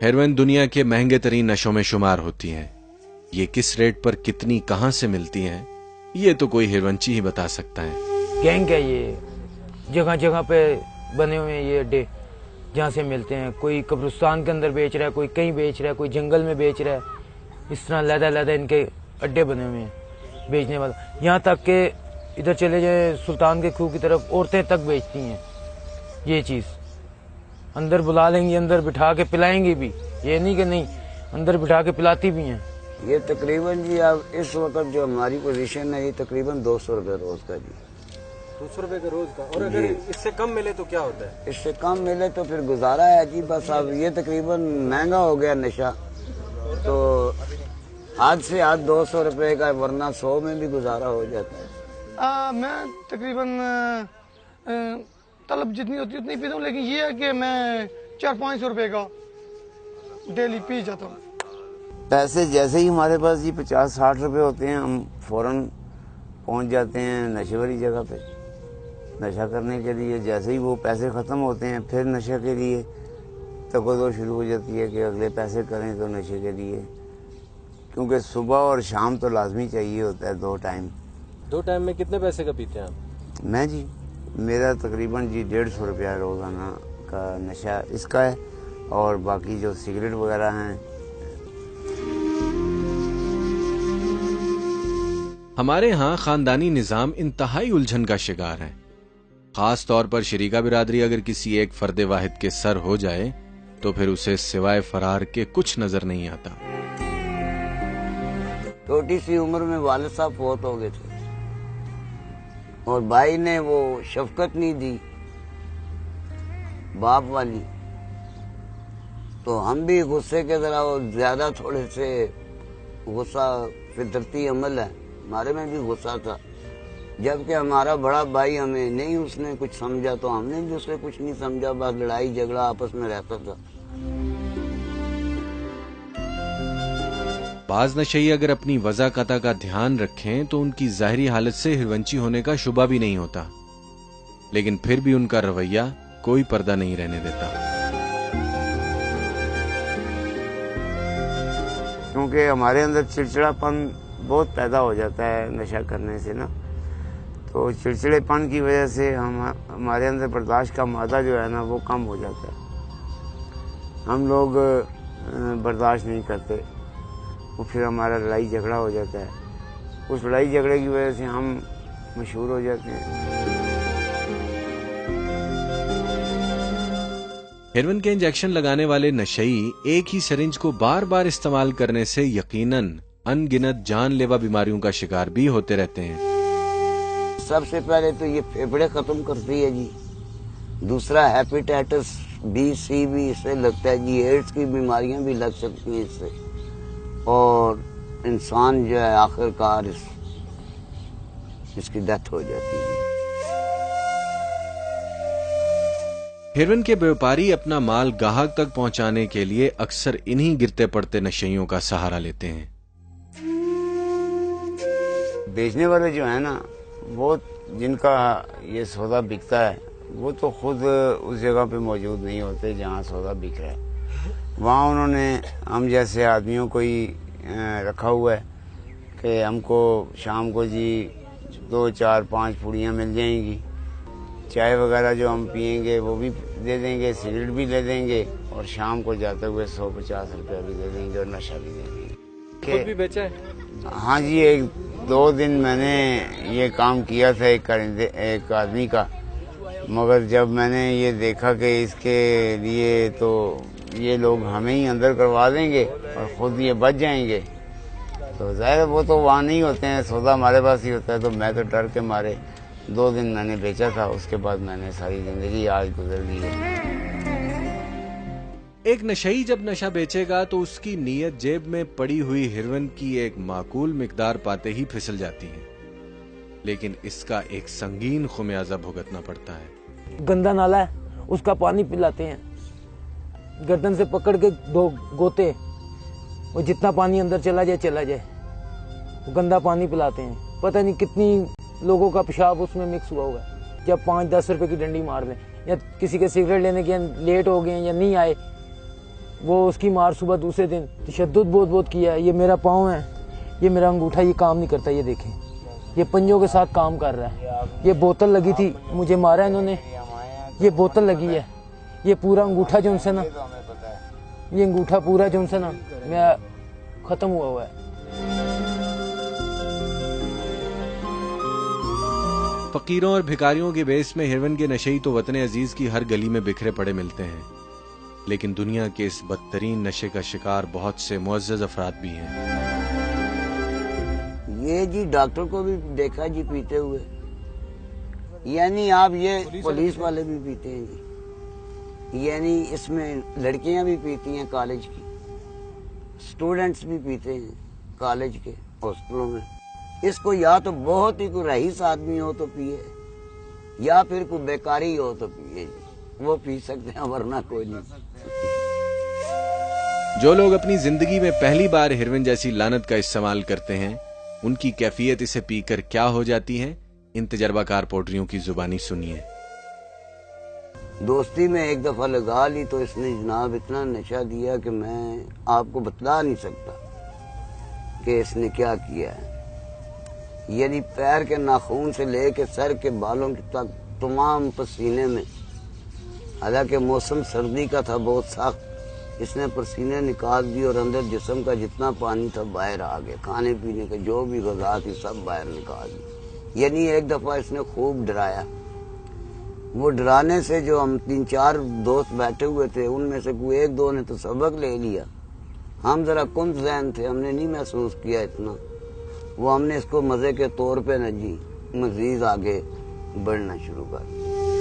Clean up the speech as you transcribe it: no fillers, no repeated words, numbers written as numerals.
Heroin दुनिया के महंगे तरीन नशों में शुमार होती है। ये किस रेट पर कितनी कहां से मिलती हैं, ये तो कोई हिरवंची ही बता सकता है। गैंग है ये, जगह जगह पे बने हुए हैं ये अड्डे जहाँ से मिलते हैं। कोई कब्रिस्तान के अंदर बेच रहा है, कोई कहीं बेच रहा है, कोई जंगल में बेच रहा है। इस तरह लहदा इनके अड्डे बने हुए हैं बेचने वाला। यहाँ तक के इधर चले जाए सुल्तान के खूह की तरफ, औरतें तक बेचती हैं ये चीज़। अंदर बुला लेंगी, अंदर बिठा के पिलाएंगी भी, ये नहीं कि नहीं, अंदर बिठा के पिलाती भी हैं। ये तकरीबन जी अब इस वक्त जो हमारी पोजीशन है ये तकरीबन 200 रुपये रोज का जी। 200 रुपये का रोज का। और अगर इससे कम मिले तो क्या होता है? इससे कम मिले तो फिर गुजारा है जी। बस अब ये तकरीबन महंगा हो गया नशा, तो आज से आज 200 रुपये का, वरना 100 में भी गुजारा हो जाता है। मैं तकरीबन तलब जितनी होती है उतनी पीता हूँ, लेकिन ये है कि मैं 400-500 रुपये का डेली पी जाता हूँ। पैसे जैसे ही हमारे पास जी 50-60 रुपये होते हैं, हम फौरन पहुंच जाते हैं नशे वाली जगह पे नशा करने के लिए। जैसे ही वो पैसे ख़त्म होते हैं फिर नशे के लिए तगोदो शुरू हो जाती है कि अगले पैसे करें तो नशे के लिए, क्योंकि सुबह और शाम तो लाजमी चाहिए होता है 2 टाइम। 2 टाइम में कितने पैसे का पीते हैं आप? मैं जी, मेरा तकरीबन जी 150 रुपया रोज़ाना का नशा इसका है, और बाकी जो सिगरेट वगैरह हैं। हमारे यहाँ खानदानी निजाम इंतहाई उलझन का शिकार है। खास तौर पर शरीका बिरादरी अगर किसी एक फर्दे वाहिद के सर हो जाए तो फिर उसे सिवाय फरार के कुछ नजर नहीं आता। छोटी सी उम्र में वालिद साहब फौत हो गए थे और भाई ने वो शफकत नहीं दी बाप वाली, तो हम भी गुस्से के जरा ज्यादा थोड़े से गुस्सा फितरती अमल है, हमारे में भी गुस्सा था। जबकि हमारा बड़ा भाई हमें नहीं उसने कुछ समझा तो हमने भी उससे कुछ नहीं समझा, बस लड़ाई झगड़ा आपस में रहता था। बाज नशई अगर अपनी वज़ाक़ता का ध्यान रखें तो उनकी ज़ाहिरी हालत से हिरवंची होने का शुबा भी नहीं होता, लेकिन फिर भी उनका रवैया कोई पर्दा नहीं रहने देता। क्योंकि हमारे अंदर चिड़चिड़ापन बहुत पैदा हो जाता है नशा करने से ना, तो चिड़चिड़ेपन की वजह से हमारे अंदर बर्दाश्त का मादा जो है ना वो कम हो जाता है। हम लोग बर्दाश्त नहीं करते, वो फिर हमारा लड़ाई झगड़ा हो जाता है। उस लड़ाई झगड़े की वजह से हम मशहूर हो जाते हैं। हेरोइन के इंजेक्शन लगाने वाले नशई एक ही सिरिंज को बार बार इस्तेमाल करने से यकीनन अनगिनत जानलेवा बीमारियों का शिकार भी होते रहते हैं। सबसे पहले तो ये फेफड़े खत्म करती है जी, दूसरा हेपेटाइटिस बी सी भी इससे लगता है जी, एड्स की बीमारियां भी लग सकती हैं इससे, और इंसान जो है आखिरकार इसकी डेथ हो जाती है। हेरोइन के व्यापारी अपना माल गाहक तक पहुंचाने के लिए अक्सर इन्हीं गिरते पड़ते नशइयों का सहारा लेते हैं। बेचने वाले जो है ना, वो जिनका ये सौदा बिकता है वो तो खुद उस जगह पे मौजूद नहीं होते जहाँ सौदा बिक रहा है। वहाँ उन्होंने हम जैसे आदमियों को ही रखा हुआ है कि हमको शाम को जी 2, 4, 5 पुड़ियाँ मिल जाएंगी, चाय वगैरह जो हम पियेंगे वो भी दे देंगे, सिगरेट भी दे देंगे, और शाम को जाते हुए 150 रुपया भी दे देंगे और नशा भी दे देंगे। खुद भी बेचा है? हाँ जी, 1-2 दिन मैंने ये काम किया था एक आदमी का, मगर जब मैंने ये देखा कि इसके लिए तो ये लोग हमें ही अंदर करवा देंगे और खुद ये बच जाएंगे, तो ज़ाहिर वो तो वहाँ नहीं होते हैं, सौदा हमारे पास ही होता है। तो मैं तो डर के मारे 2 दिन मैंने बेचा था, उसके बाद मैंने सारी जिंदगी आज गुजर ली है। एक नशई जब नशा बेचेगा तो उसकी नीयत जेब में पड़ी हुई हेरोइन की एक माकूल मिकदार पाते ही फिसल जाती है, लेकिन इसका एक संगीन खुमियाजा भुगतना पड़ता है। गंदा नाला है, उसका पानी पिलाते हैं, गर्दन से पकड़ के 2 गोते, वो जितना पानी अंदर चला जाए, वो गंदा पानी पिलाते हैं। पता नहीं कितनी लोगों का पेशाब उसमें मिक्स हुआ होगा। जब 5-10 रुपए की डंडी मार दें, या किसी के सिगरेट लेने के लेट हो गए या नहीं आए, वो उसकी मार सुबह दूसरे दिन तशद्दुद बहुत बहुत किया है। ये मेरा पाँव है, ये मेरा अंगूठा, ये काम नहीं करता, ये देखें, ये पंजों के साथ काम कर रहा है। ये बोतल लगी थी, मुझे मारा इन्होंने, ये बोतल लगी है। ये पूरा अंगूठा जो उनसे ना, ये अंगूठा पूरा जो उनसे ना मैं खत्म हुआ है। फकीरों और भिखारियों के बेस में हिरवन के नशेई तो वतन अजीज की हर गली में बिखरे पड़े मिलते हैं, लेकिन दुनिया के इस बदतरीन नशे का शिकार बहुत से मुअज़्ज़ज़ अफराद भी हैं। ये जी डॉक्टर को भी देखा जी पीते हुए, यानी आप ये पुलिस वाले भी पीते हैं जी, यानी इसमें लड़कियां भी पीती हैं कॉलेज की, स्टूडेंट्स भी पीते हैं कॉलेज के हॉस्टलों में। इसको या तो बहुत ही कोई रईस आदमी हो तो पिए, या फिर कोई बेकारी हो तो पिए जी, वो पी सकते हैं, वरना कोई नहीं। जो लोग अपनी जिंदगी में पहली बार हिरवन जैसी लानत का इस्तेमाल करते हैं, उनकी कैफियत इसे पीकर क्या हो जाती है, इन तजर्बाकार पोटरियों की जुबानी सुनिए। दोस्ती में एक दफा लगा ली तो इसने जनाब इतना नशा दिया कि मैं आपको बतला नहीं सकता कि इसने क्या किया है। यानी पैर के नाखून से लेके सर के बालों तक तमाम पसीने में, हालांकि मौसम सर्दी का था बहुत सख्त, इसने पसीने निकाल दिए और अंदर जिस्म का जितना पानी था बाहर आ गया, खाने पीने का जो भी ग़िज़ा थी सब बाहर निकाल दी। यानी एक दफा इसने खूब डराया। वो डराने से जो हम 3-4 दोस्त बैठे हुए थे, उनमें से कोई 1-2 ने तो सबक ले लिया। हम जरा कुंद ज़हन थे, हमने नहीं महसूस किया इतना। वो हमने इसको मजे के तौर पे न जी मजीद आगे बढ़ना शुरू कर दिया।